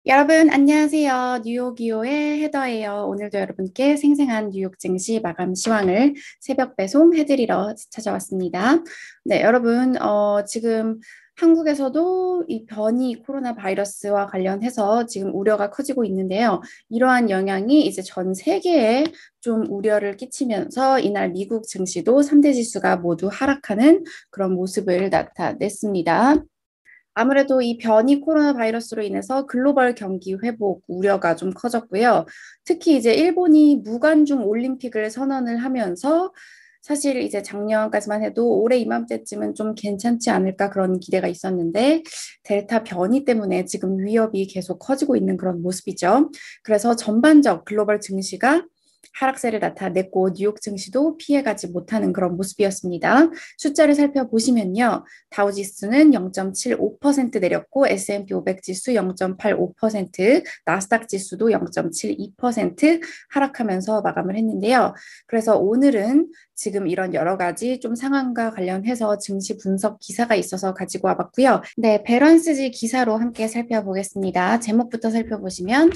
여러분, 안녕하세요. 뉴욕이오의 헤더예요. 오늘도 여러분께 생생한 뉴욕 증시 마감 시황을 새벽 배송 해드리러 찾아왔습니다. 네, 여러분, 지금 한국에서도 이 변이 코로나 바이러스와 관련해서 지금 우려가 커지고 있는데요. 이러한 영향이 이제 전 세계에 좀 우려를 끼치면서 이날 미국 증시도 3대 지수가 모두 하락하는 그런 모습을 나타냈습니다. 아무래도 이 변이 코로나 바이러스로 인해서 글로벌 경기 회복 우려가 좀 커졌고요. 특히 이제 일본이 무관중 올림픽을 선언을 하면서 사실 이제 작년까지만 해도 올해 이맘때쯤은 좀 괜찮지 않을까 그런 기대가 있었는데 델타 변이 때문에 지금 위협이 계속 커지고 있는 그런 모습이죠. 그래서 전반적 글로벌 증시가 하락세를 나타냈고 뉴욕 증시도 피해가지 못하는 그런 모습이었습니다. 숫자를 살펴보시면요. 다우지수는 0.75% 내렸고 S&P 500 지수 0.85%, 나스닥 지수도 0.72% 하락하면서 마감을 했는데요. 그래서 오늘은 지금 이런 여러 가지 좀 상황과 관련해서 증시 분석 기사가 있어서 가지고 와봤고요. 네, 배런스지 기사로 함께 살펴보겠습니다. 제목부터 살펴보시면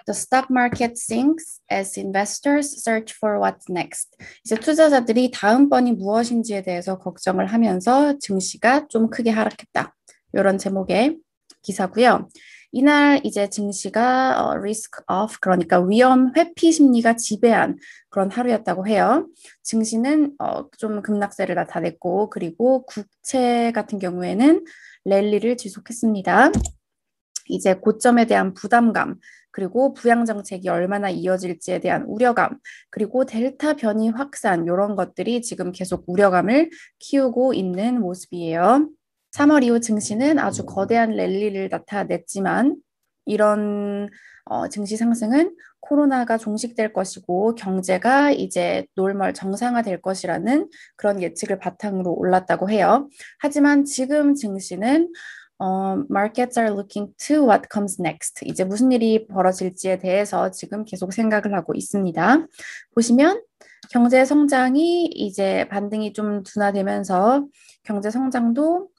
The stock market sinks as investors search for what's next. 이제 투자자들이 다음번이 무엇인지에 대해서 걱정을 하면서 증시가 좀 크게 하락했다. 이런 제목의 기사고요. 이날 이제 증시가 risk off 그러니까 위험 회피 심리가 지배한 그런 하루였다고 해요. 증시는 좀 급락세를 나타냈고 그리고 국채 같은 경우에는 랠리를 지속했습니다. 이제 고점에 대한 부담감, 그리고 부양 정책이 얼마나 이어질지에 대한 우려감, 그리고 델타 변이 확산 이런 것들이 지금 계속 우려감을 키우고 있는 모습이에요. 3월 이후 증시는 아주 거대한 랠리를 나타냈지만 이런 증시 상승은 코로나가 종식될 것이고 경제가 이제 노멀 정상화될 것이라는 그런 예측을 바탕으로 올랐다고 해요. 하지만 지금 증시는 markets are looking to what comes next. 이제 무슨 일이 벌어질지에 대해서 지금 계속 생각을 하고 있습니다. 보시면 경제 성장이 이제 반등이 좀 둔화되면서 경제 성장도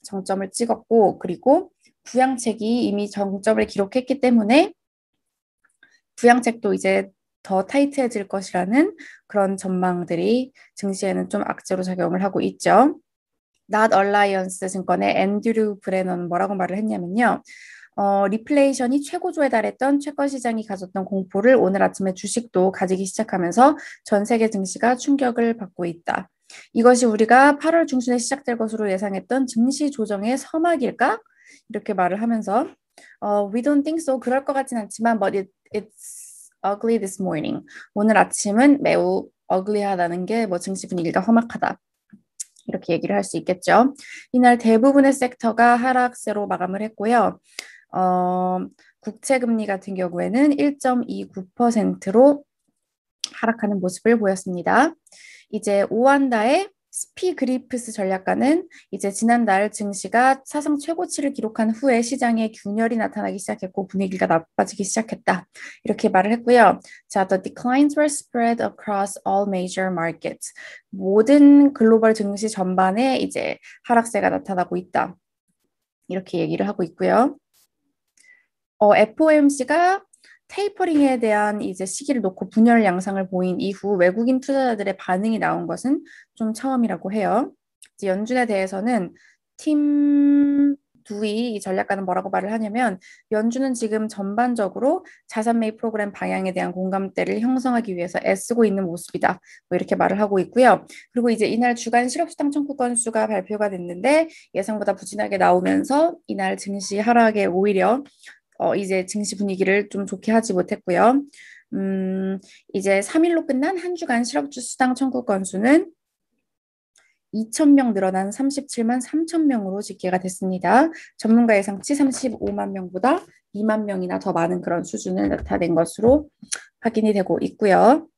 정점을 찍었고 그리고 부양책이 이미 정점을 기록했기 때문에 부양책도 이제 더 타이트해질 것이라는 그런 전망들이 증시에는 좀 악재로 작용을 하고 있죠. Not Alliance 증권의 앤드류 브레넌 뭐라고 말을 했냐면요. 리플레이션이 최고조에 달했던 채권 시장이 가졌던 공포를 오늘 아침에 주식도 가지기 시작하면서 전 세계 증시가 충격을 받고 있다. 이것이 우리가 8월 중순에 시작될 것으로 예상했던 증시 조정의 서막일까? 이렇게 말을 하면서 We don't think so. 그럴 것 같진 않지만 but it's ugly this morning. 오늘 아침은 매우 ugly하다는 게 뭐 증시 분위기가 험악하다. 이렇게 얘기를 할 수 있겠죠. 이날 대부분의 섹터가 하락세로 마감을 했고요. 국채 금리 같은 경우에는 1.29%로 하락하는 모습을 보였습니다. 이제 오한다의 스피그리프스 전략가는 이제 지난달 증시가 사상 최고치를 기록한 후에 시장에 균열이 나타나기 시작했고 분위기가 나빠지기 시작했다. 이렇게 말을 했고요. 자, the declines were spread across all major markets. 모든 글로벌 증시 전반에 이제 하락세가 나타나고 있다. 이렇게 얘기를 하고 있고요. FOMC가 테이퍼링에 대한 이제 시기를 놓고 분열 양상을 보인 이후 외국인 투자자들의 반응이 나온 것은 좀 처음이라고 해요. 이제 연준에 대해서는 팀 두이 이 전략가는 뭐라고 말을 하냐면 연준은 지금 전반적으로 자산 매입 프로그램 방향에 대한 공감대를 형성하기 위해서 애쓰고 있는 모습이다. 뭐 이렇게 말을 하고 있고요. 그리고 이제 이날 주간 실업수당 청구 건수가 발표가 됐는데 예상보다 부진하게 나오면서 이날 증시 하락에 오히려 이제 증시 분위기를 좀 좋게 하지 못했고요. 이제 3일로 끝난 한 주간 실업수당 청구 건수는 2,000명 늘어난 37만 3천 명으로 집계가 됐습니다. 전문가 예상치 35만 명보다 2만 명이나 더 많은 그런 수준을 나타낸 것으로 확인이 되고 있고요.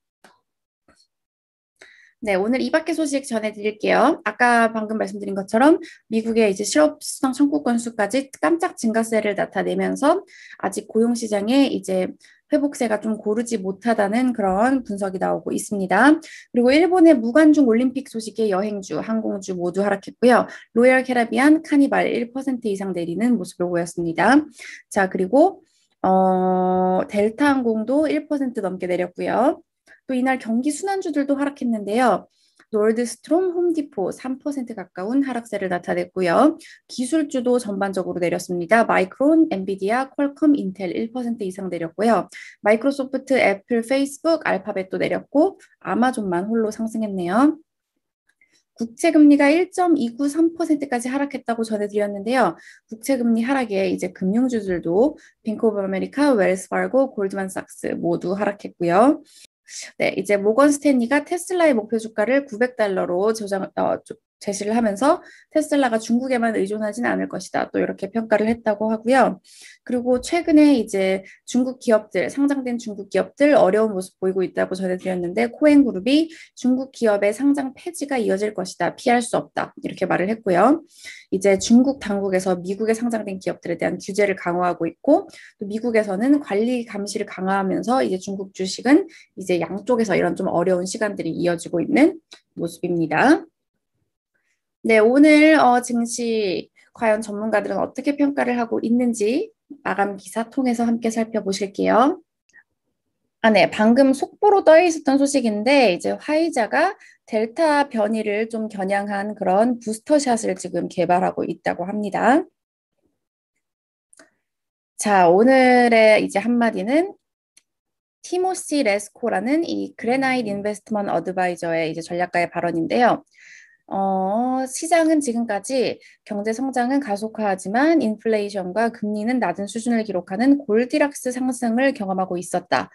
네, 오늘 이 밖의 소식 전해드릴게요. 아까 방금 말씀드린 것처럼 미국의 이제 실업수당 청구 건수까지 깜짝 증가세를 나타내면서 아직 고용시장에 이제 회복세가 좀 고르지 못하다는 그런 분석이 나오고 있습니다. 그리고 일본의 무관중 올림픽 소식에 여행주, 항공주 모두 하락했고요. 로열 캐리비안, 카니발 1% 이상 내리는 모습을 보였습니다. 자, 그리고 델타항공도 1% 넘게 내렸고요. 또 이날 경기 순환주들도 하락했는데요. 노르드스트롬, 홈디포 3% 가까운 하락세를 나타냈고요. 기술주도 전반적으로 내렸습니다. 마이크론, 엔비디아, 퀄컴, 인텔 1% 이상 내렸고요. 마이크로소프트, 애플, 페이스북, 알파벳도 내렸고 아마존만 홀로 상승했네요. 국채금리가 1.293%까지 하락했다고 전해드렸는데요. 국채금리 하락에 이제 금융주들도 뱅크 오브 아메리카, 웰스파고, 골드만삭스 모두 하락했고요. 네, 이제 모건 스탠리가 테슬라의 목표 주가를 900달러로 제시를 하면서 테슬라가 중국에만 의존하지는 않을 것이다. 또 이렇게 평가를 했다고 하고요. 그리고 최근에 이제 중국 기업들, 상장된 중국 기업들 어려운 모습 보이고 있다고 전해드렸는데 코엔그룹이 중국 기업의 상장 폐지가 이어질 것이다. 피할 수 없다. 이렇게 말을 했고요. 이제 중국 당국에서 미국에 상장된 기업들에 대한 규제를 강화하고 있고 또 미국에서는 관리 감시를 강화하면서 이제 중국 주식은 이제 양쪽에서 이런 좀 어려운 시간들이 이어지고 있는 모습입니다. 네, 오늘 증시 과연 전문가들은 어떻게 평가를 하고 있는지 마감 기사 통해서 함께 살펴보실게요. 아, 네, 방금 속보로 떠 있었던 소식인데 이제 화이자가 델타 변이를 좀 겨냥한 그런 부스터샷을 지금 개발하고 있다고 합니다. 자, 오늘의 이제 한마디는 티모시 레스코라는 이 그레나이트 인베스트먼트 어드바이저의 이제 전략가의 발언인데요. 시장은 지금까지 경제 성장은 가속화하지만 인플레이션과 금리는 낮은 수준을 기록하는 골디락스 상승을 경험하고 있었다.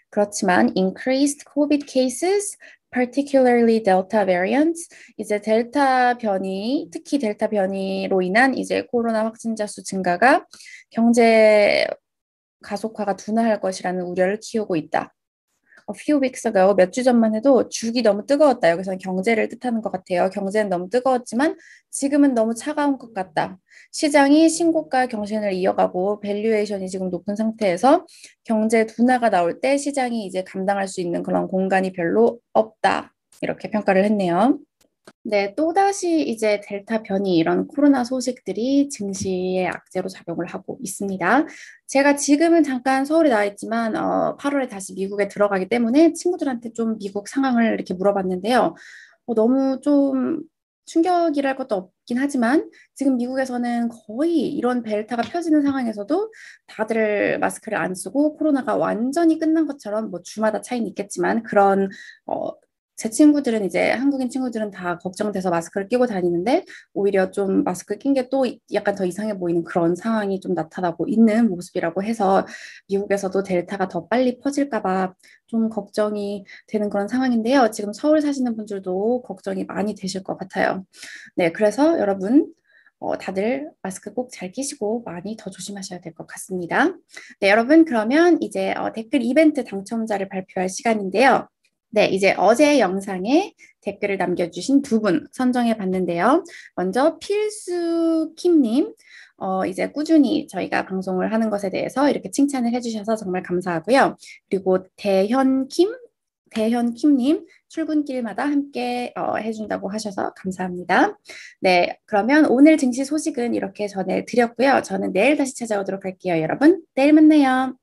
그렇지만 increased COVID cases, particularly Delta variants, 이제 델타 변이, 특히 델타 변이로 인한 이제 코로나 확진자 수 증가가 경제 가속화가 둔화할 것이라는 우려를 키우고 있다. A few weeks ago, 몇 주 전만 해도 죽이 너무 뜨거웠다. 여기서는 경제를 뜻하는 것 같아요. 경제는 너무 뜨거웠지만 지금은 너무 차가운 것 같다. 시장이 신고가 경신을 이어가고 밸류에이션이 지금 높은 상태에서 경제 둔화가 나올 때 시장이 이제 감당할 수 있는 그런 공간이 별로 없다. 이렇게 평가를 했네요. 네, 또다시 이제 델타 변이 이런 코로나 소식들이 증시에 악재로 작용을 하고 있습니다. 제가 지금은 잠깐 서울에 나와 있지만 8월에 다시 미국에 들어가기 때문에 친구들한테 좀 미국 상황을 이렇게 물어봤는데요. 너무 좀 충격이랄 것도 없긴 하지만 지금 미국에서는 거의 이런 델타가 펴지는 상황에서도 다들 마스크를 안 쓰고 코로나가 완전히 끝난 것처럼 뭐 주마다 차이는 있겠지만 그런 제 친구들은 이제 한국인 친구들은 다 걱정돼서 마스크를 끼고 다니는데 오히려 좀 마스크 낀 게 또 약간 더 이상해 보이는 그런 상황이 좀 나타나고 있는 모습이라고 해서 미국에서도 델타가 더 빨리 퍼질까 봐 좀 걱정이 되는 그런 상황인데요. 지금 서울 사시는 분들도 걱정이 많이 되실 것 같아요. 네, 그래서 여러분 다들 마스크 꼭 잘 끼시고 많이 더 조심하셔야 될 것 같습니다. 네, 여러분 그러면 이제 댓글 이벤트 당첨자를 발표할 시간인데요. 네, 이제 어제 영상에 댓글을 남겨주신 두 분 선정해 봤는데요. 먼저 필수킴님, 이제 꾸준히 저희가 방송을 하는 것에 대해서 이렇게 칭찬을 해주셔서 정말 감사하고요. 그리고 대현킴님, 출근길마다 함께 해준다고 하셔서 감사합니다. 네, 그러면 오늘 증시 소식은 이렇게 전해드렸고요. 저는 내일 다시 찾아오도록 할게요, 여러분. 내일 만나요.